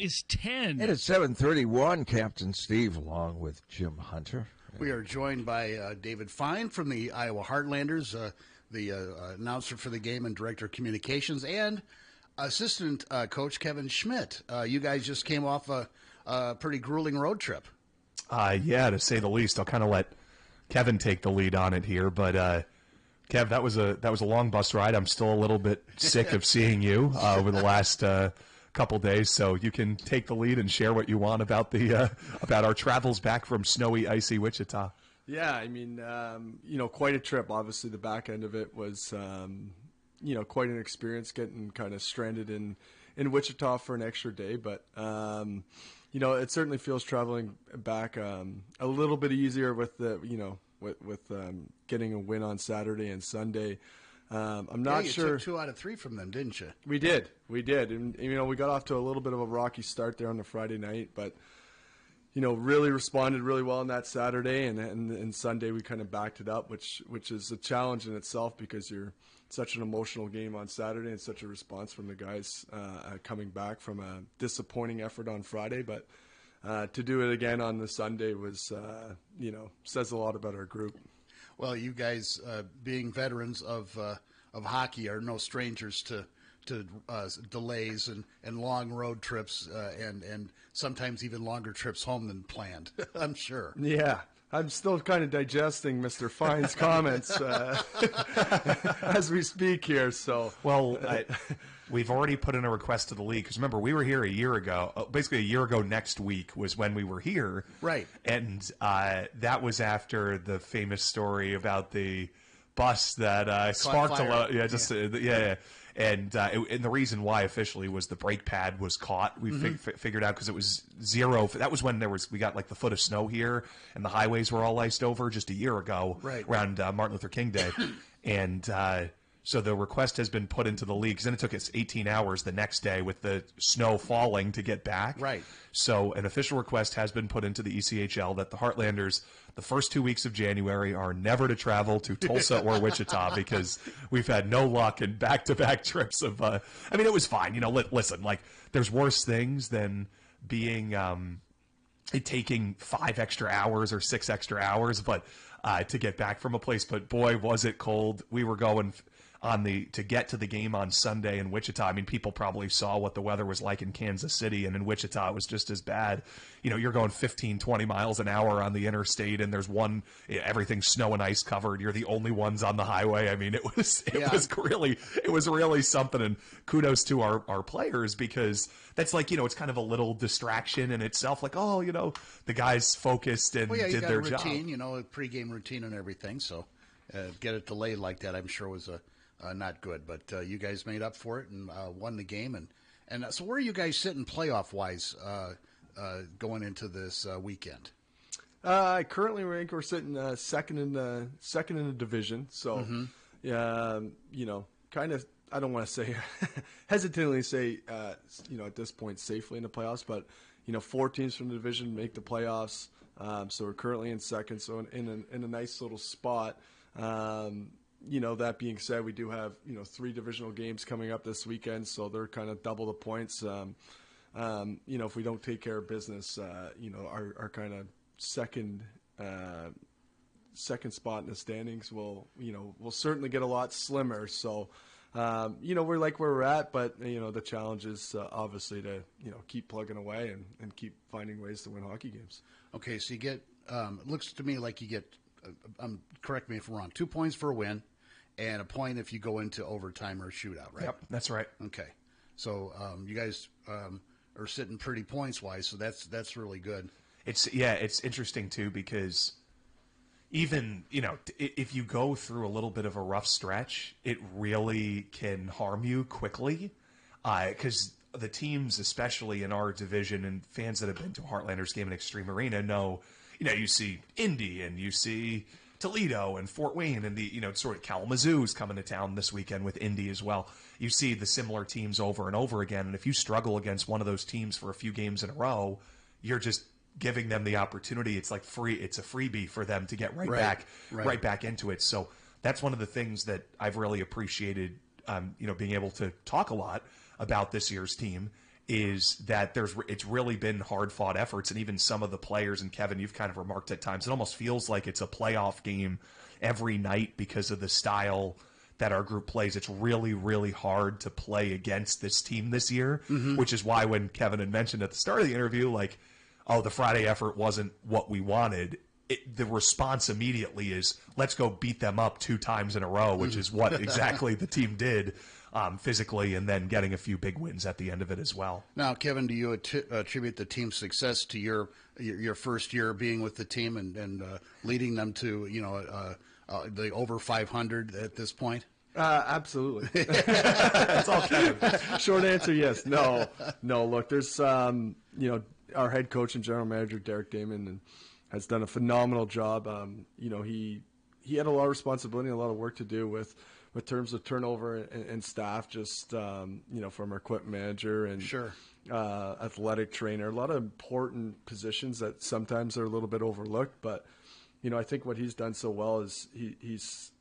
is 10. And at 7:31, Captain Steve along with Jim Hunter. We are joined by David Fine from the Iowa Heartlanders, the announcer for the game and director of communications, and assistant coach Kevin Schmidt. You guys just came off a pretty grueling road trip. Yeah, to say the least. I'll kind of let Kevin take the lead on it here, but Kev, that was a long bus ride. I'm still a little bit sick of seeing you over the last couple days, so you can take the lead and share what you want about about our travels back from snowy, icy Wichita. Yeah, I mean, quite a trip. Obviously, the back end of it was, quite an experience getting kind of stranded in Wichita for an extra day. But, it certainly feels traveling back a little bit easier with getting a win on Saturday and Sunday. I'm not sure. You took 2 out of 3 from them, didn't you? We did. And, we got off to a little bit of a rocky start there on the Friday night, but, really responded really well on that Saturday, and Sunday we kind of backed it up, which is a challenge in itself because you're such an emotional game on Saturday and such a response from the guys coming back from a disappointing effort on Friday. But to do it again on the Sunday was, says a lot about our group. Well, you guys, being veterans of hockey, are no strangers to delays and long road trips and sometimes even longer trips home than planned, I'm sure. Yeah. I'm still kind of digesting Mr. Fine's comments as we speak here. So, well, we've already put in a request to the league because remember we were here a year ago. Basically, a year ago next week was when we were here, right? And that was after the famous story about the bus that sparked a lot. Yeah, And the reason why officially was the brake pad was caught. We figured out because it was 0. That was when we got like the foot of snow here and the highways were all iced over just a year ago, right, around Martin Luther King Day. And so the request has been put into the league because then it took us 18 hours the next day with the snow falling to get back. Right. So an official request has been put into the ECHL that the Heartlanders, the first 2 weeks of January, are never to travel to Tulsa or Wichita because we've had no luck in back-to-back trips of it was fine. Listen, like there's worse things than being taking 5 extra hours or 6 extra hours but to get back from a place. But boy, was it cold. We were going to get to the game on Sunday in Wichita. I mean, people probably saw what the weather was like in Kansas City, and in Wichita it was just as bad. You're going 15, 20 miles an hour on the interstate, and there's everything's snow and ice covered. You're the only ones on the highway. I mean, it was really something, and kudos to our players because that's like, it's kind of a little distraction in itself. Like, the guys focused and did their job. Well, you got a routine, a pregame routine and everything, so get it delayed like that, I'm sure was not good, but you guys made up for it and won the game. And so where are you guys sitting playoff-wise going into this weekend? Currently, we're sitting second in the division. So, kind of, I don't want to say, hesitantly say, at this point, safely in the playoffs. But 4 teams from the division make the playoffs. So we're currently in second. So in a nice little spot. That being said, we do have, 3 divisional games coming up this weekend, so they're kind of double the points. If we don't take care of business, our kind of second spot in the standings will certainly get a lot slimmer. So, we're like where we're at, but, the challenge is obviously to, keep plugging away and keep finding ways to win hockey games. Okay, so you get, it looks to me like you get, correct me if I'm wrong, 2 points for a win and a point if you go into overtime or a shootout, right? Yep, that's right. Okay. So you guys are sitting pretty points-wise, so that's really good. It's interesting, too, because even, if you go through a little bit of a rough stretch, it really can harm you quickly because the teams, especially in our division, and fans that have been to a Heartlanders game in Extreme Arena know, you see Indy and you see Toledo and Fort Wayne and the, sort of Kalamazoo's coming to town this weekend with Indy as well. You see the similar teams over and over again. And if you struggle against one of those teams for a few games in a row, you're just giving them the opportunity. It's like it's a freebie for them to get right back into it. So that's one of the things that I've really appreciated, being able to talk a lot about this year's team is that it's really been hard-fought efforts, and even some of the players, and Kevin, you've kind of remarked at times, it almost feels like it's a playoff game every night because of the style that our group plays. It's really, really hard to play against this team this year, which is why when Kevin had mentioned at the start of the interview, like, oh, the Friday effort wasn't what we wanted, the response immediately is, let's go beat them up 2 times in a row, which is what exactly the team did. Physically, and then getting a few big wins at the end of it as well. Now, Kevin, do you attribute the team's success to your first year being with the team and leading them to the over 500 at this point? Absolutely. That's all Kevin. Short answer, yes. No. Look, there's our head coach and general manager Derek Damon has done a phenomenal job. He had a lot of responsibility and a lot of work to do with terms of turnover and staff, just from our equipment manager and athletic trainer, a lot of important positions that sometimes are a little bit overlooked. But I think what he's done so well is he's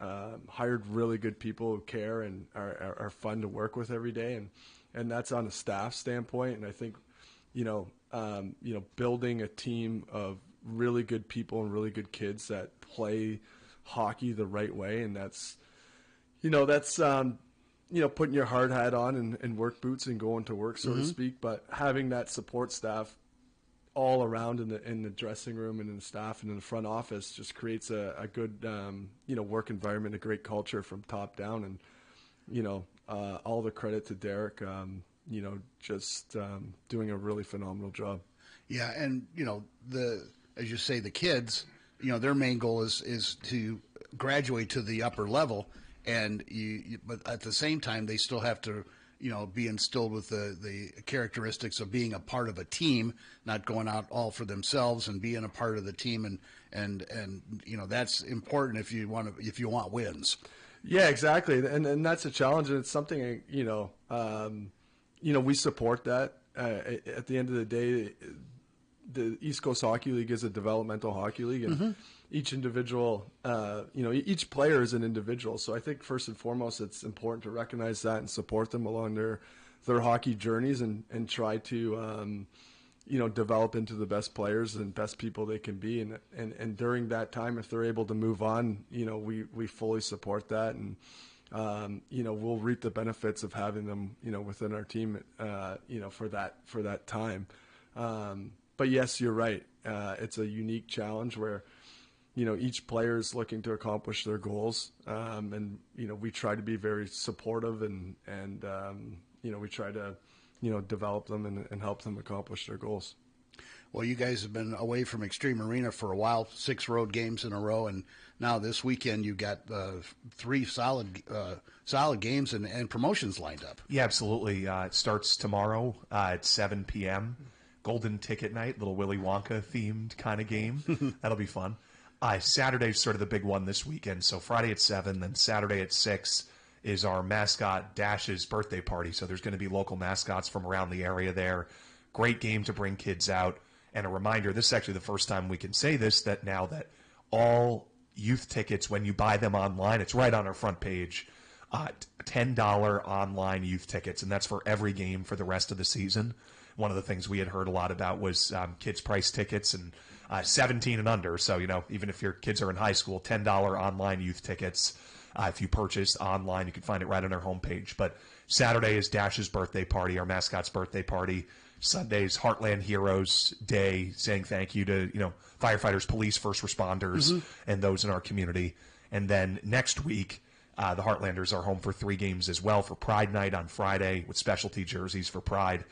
hired really good people who care and are fun to work with every day, and that's on a staff standpoint. And I think building a team of really good people and really good kids that play hockey the right way, and that's putting your hard hat on and work boots and going to work, so to speak. But having that support staff all around in the dressing room and in the staff and in the front office just creates a good work environment, a great culture from top down. And all the credit to Derek, just doing a really phenomenal job. Yeah, and as you say, the kids, their main goal is to graduate to the upper level. And but at the same time, they still have to, be instilled with the characteristics of being a part of a team, not going out all for themselves, and being a part of the team, and that's important if you want wins. Yeah, exactly, and that's a challenge, and it's something we support that. At the end of the day, the East Coast Hockey League is a developmental hockey league, and each individual, each player is an individual. So I think first and foremost, it's important to recognize that and support them along their hockey journeys, and try to, develop into the best players and best people they can be. And during that time, if they're able to move on, we fully support that, and we'll reap the benefits of having them, within our team, for that time. But yes, you're right. It's a unique challenge where, each player is looking to accomplish their goals. And we try to be very supportive and we try to, develop them and help them accomplish their goals. Well, you guys have been away from Extreme Arena for a while, 6 road games in a row, and now this weekend you got 3 solid games and promotions lined up. Yeah, absolutely. It starts tomorrow at 7 p.m. Golden Ticket Night, little Willy Wonka themed kind of game. That'll be fun. Saturday's sort of the big one this weekend. So Friday at 7, then Saturday at 6 is our mascot Dash's birthday party. So there's going to be local mascots from around the area there. Great game to bring kids out. And a reminder, this is actually the first time we can say this, that now that all youth tickets, when you buy them online, it's right on our front page, $10 online youth tickets. And that's for every game for the rest of the season. One of the things we had heard a lot about was kids' price tickets and 17 and under. So, even if your kids are in high school, $10 online youth tickets. If you purchase online, you can find it right on our homepage. But Saturday is Dash's birthday party, our mascot's birthday party. Sunday's Heartland Heroes Day, saying thank you to, firefighters, police, first responders, and those in our community. And then next week, the Heartlanders are home for 3 games as well for Pride Night on Friday with specialty jerseys for Pride.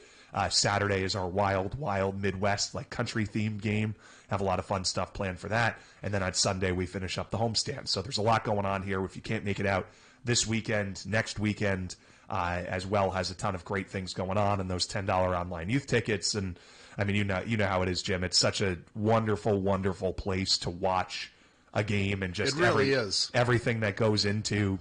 Saturday is our wild Midwest, country-themed game. Have a lot of fun stuff planned for that. And then on Sunday, we finish up the homestand. So there's a lot going on here. If you can't make it out this weekend, next weekend as well has a ton of great things going on, and those $10 online youth tickets. And, I mean, you know how it is, Jim. It's such a wonderful, wonderful place to watch a game, and just it really is. Everything that goes into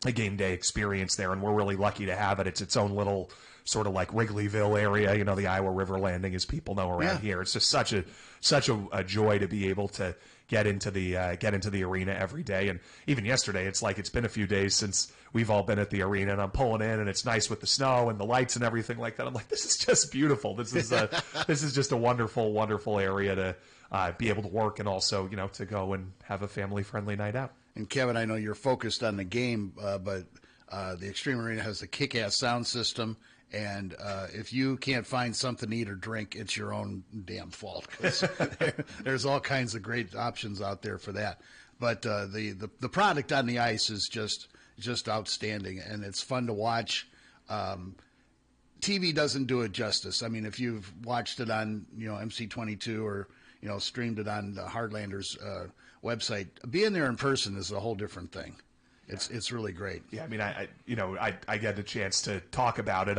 a game day experience there. And we're really lucky to have it. It's its own little sort of like Wrigleyville area, the Iowa River Landing, as people know around here. It's just such a joy to be able to get into the arena every day. And even yesterday, it's like it's been a few days since we've all been at the arena, and I'm pulling in, and it's nice with the snow and the lights and everything like that. I'm like, this is just beautiful. This is just a wonderful, wonderful area to be able to work, and also to go and have a family-friendly night out. And Kevin, I know you're focused on the game, but the Extreme Arena has a kick-ass sound system. And if you can't find something to eat or drink, it's your own damn fault. 'Cause there's all kinds of great options out there for that. But the product on the ice is just outstanding, and it's fun to watch. TV doesn't do it justice. I mean, if you've watched it on MC22 or streamed it on the Heartlanders website, being there in person is a whole different thing. It's really great. Yeah, I mean, I get a chance to talk about it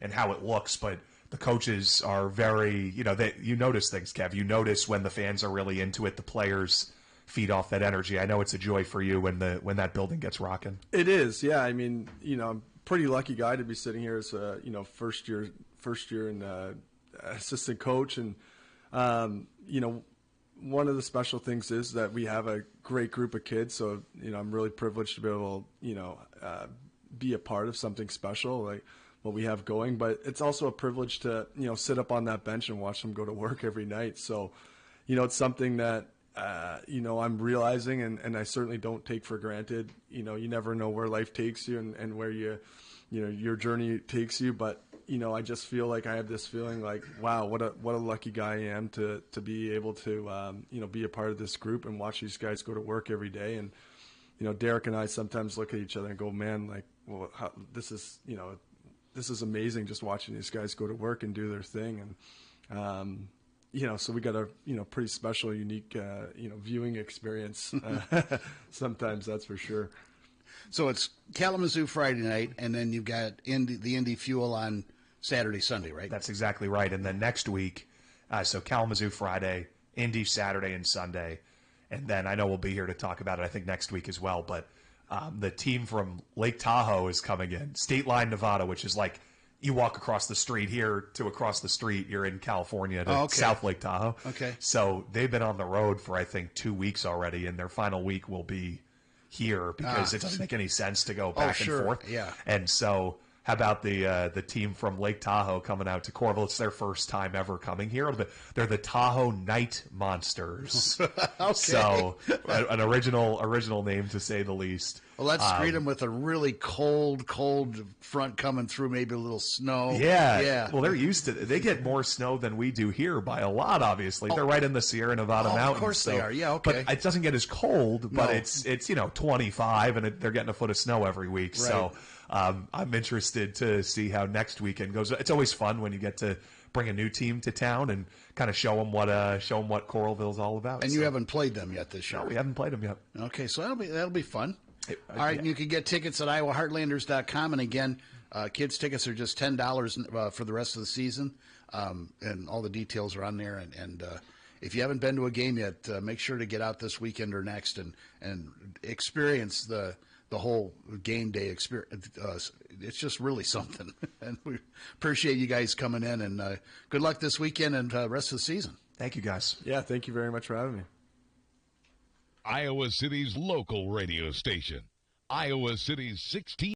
and how it looks, but the coaches are very, you notice things, Kev. You notice when the fans are really into it, the players feed off that energy. I know it's a joy for you when that building gets rocking. It is, yeah. I mean, I'm a pretty lucky guy to be sitting here as a first year and assistant coach, and one of the special things is that we have a great group of kids. So, I'm really privileged to be able to, be a part of something special like what we have going. But it's also a privilege to, sit up on that bench and watch them go to work every night. So, it's something that, I'm realizing, and I certainly don't take for granted. You never know where life takes you and where your journey takes you. But, I just feel like I have this feeling like, wow, what a lucky guy I am to be able to, be a part of this group and watch these guys go to work every day. And, Derek and I sometimes look at each other and go, man, like, well, this is amazing just watching these guys go to work and do their thing. And, so we got a, pretty special, unique, viewing experience sometimes, that's for sure. So it's Kalamazoo Friday night, and then you've got the Indy Fuel on Saturday, Sunday, right? That's exactly right. And then next week, so Kalamazoo Friday, Indy Saturday and Sunday. And then I know we'll be here to talk about it, I think, next week as well. But the team from Lake Tahoe is coming in, State Line, Nevada, which is like you walk across the street here to across the street, you're in California to South Lake Tahoe. Okay. So they've been on the road for, I think, 2 weeks already, and their final week will be here because it doesn't make any sense to go back and forth. Yeah. And so how about the team from Lake Tahoe coming out to Coralville? It's their first time ever coming here. They're the Tahoe Night Monsters. Okay. So an original name, to say the least. Well, let's greet them with a really cold front coming through, maybe a little snow. Yeah. Well, they're used to it. They get more snow than we do here by a lot, obviously. They're right in the Sierra Nevada mountains. Of course they are. Yeah, okay. But it doesn't get as cold, but it's 25, and they're getting a foot of snow every week. Right. So I'm interested to see how next weekend goes. It's always fun when you get to bring a new team to town and kind of show them what Coralville's all about. And you haven't played them yet this year. No, we haven't played them yet. Okay, so that'll be fun. All right, and you can get tickets at IowaHeartlanders.com. And again, kids' tickets are just $10 for the rest of the season, and all the details are on there. And if you haven't been to a game yet, make sure to get out this weekend or next and experience the whole game day experience. It's just really something. And we appreciate you guys coming in, and good luck this weekend and rest of the season. Thank you, guys. Yeah, thank you very much for having me. Iowa City's local radio station. Iowa City's 16.